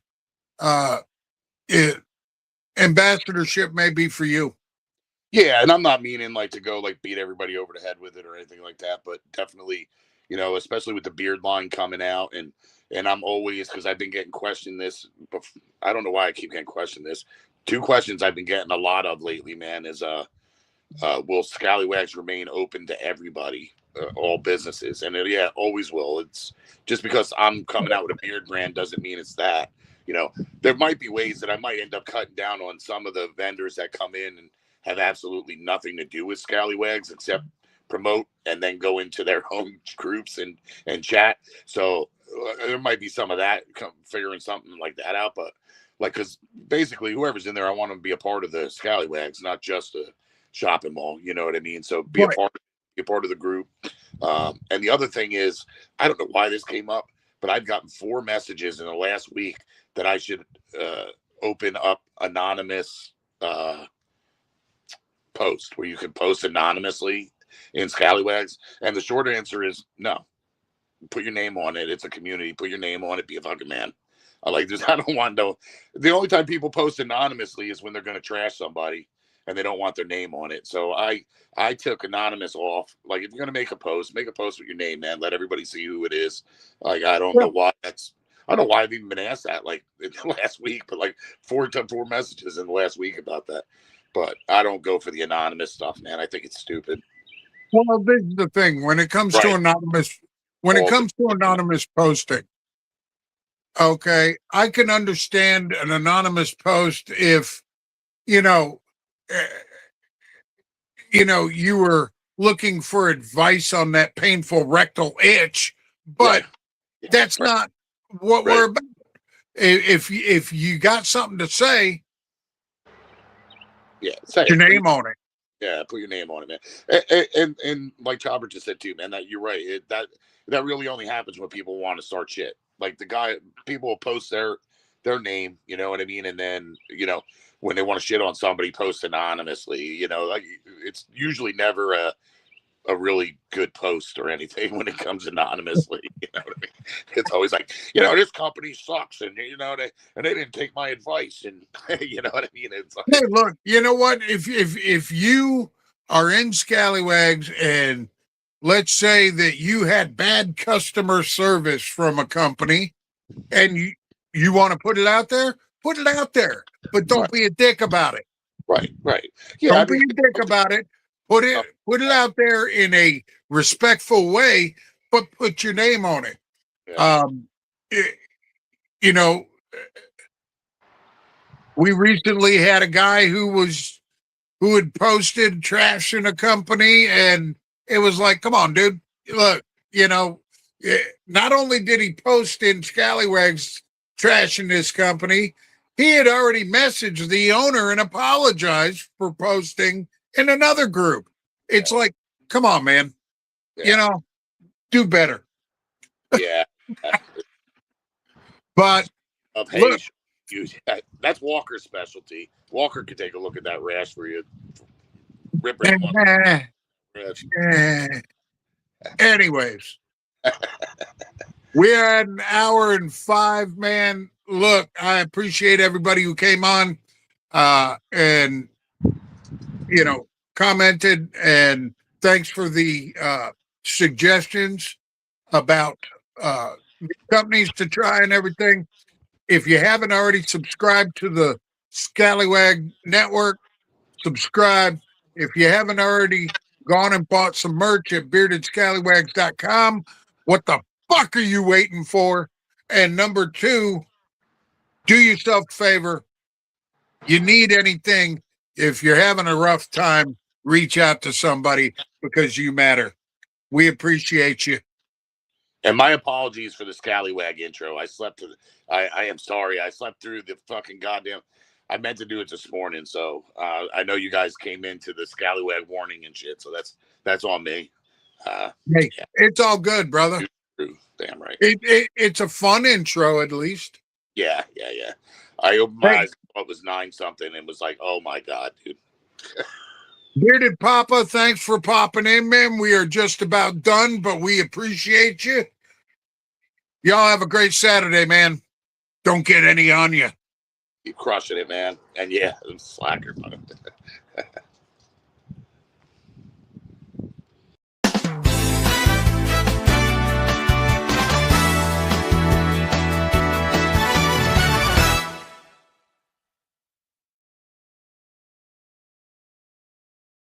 uh, it, ambassadorship may be for you. Yeah, and I'm not meaning like to go like beat everybody over the head with it or anything like that, but definitely, you know, especially with the beard line coming out, and I'm always because I've been getting questioned this. I don't know why I keep getting questioned this. Two questions I've been getting a lot of lately, man, is will Scallywags remain open to everybody, all businesses? And yeah, always will. It's just because I'm coming out with a beard brand doesn't mean it's that. You know, there might be ways that I might end up cutting down on some of the vendors that come in and have absolutely nothing to do with Scallywags except promote and then go into their own groups and chat. So there might be some of that, figuring something like that out. But like, because basically whoever's in there, I want them to be a part of the Scallywags, not just a shopping mall. You know what I mean? So Right. be a part of the group. And the other thing is, I don't know why this came up, but I've gotten 4 messages in the last week that I should open up anonymous post where you can post anonymously in Scallywags. And the short answer is no. Put your name on it. It's a community. Put your name on it. Be a fucking man. I like this. I don't want no. The only time people post anonymously is when they're going to trash somebody and they don't want their name on it. So I took anonymous off. Like if you're going to make a post with your name, man. Let everybody see who it is. Like I don't know why that's. I don't know why I've even been asked that like last week, but like 4 messages in the last week about that. But I don't go for the anonymous stuff, man. I think it's stupid. Well, this is the thing when it comes to Right. anonymous. When it comes to anonymous posting, okay, I can understand an anonymous post if you know, eh, you were looking for advice on that painful rectal itch, but Right. that's Right. not what Right. we're about. If you got something to say, Yeah. Say put your it. name on it. Yeah, put your name on it, man. And like Chopper just said too, man. That you're right. That really only happens when people want to start shit. Like people will post their name, you know what I mean, and then when they want to shit on somebody, post anonymously. Like it's usually never a really good post or anything when it comes anonymously. You know what I mean? It's always like, this company sucks, and they didn't take my advice, and you know what I mean. It's like, Hey, look, you know what? If you are in Scallywags and let's say that you had bad customer service from a company and you want to put it out there, but don't right, be a dick about it. right. Yeah, I Don't be mean, a dick about it. Put it out there in a respectful way, but put your name on it. yeah, Um, it- you know, we recently had a guy who had posted trash in a company, and it was like, come on, dude. Look, not only did he post in Scallywags trash in this company, he had already messaged the owner and apologized for posting in another group. It's like, come on, man. You yeah, know, do better. yeah. But Of hey, look, that's Walker's specialty. Walker could take a look at that rash for you. Rip him on eh, rash. eh. anyways, we're at an hour and 5, man. Look, I appreciate everybody who came on and commented, and thanks for the suggestions about companies to try and everything. If you haven't already subscribed to the Scallywag Network, subscribe. If you haven't already gone and bought some merch at beardedscallywags.com, what the fuck are you waiting for? And number two, do yourself a favor. You need anything. If you're having a rough time, reach out to somebody because you matter. We appreciate you. And my apologies for the scallywag intro. I slept through. I am sorry. I slept through the fucking goddamn. I meant to do it this morning, so I know you guys came into the scallywag warning and shit. So that's on me. Hey, yeah. It's all good, brother. True. Damn right. It's a fun intro, at least. Yeah. I opened my eyes. It was 9 something, and was like, oh my god, dude. Bearded Papa, thanks for popping in, man. We are just about done, but we appreciate you. Y'all have a great Saturday, man. Don't get any on you. Keep crushing it, man. And yeah, I'm slacker.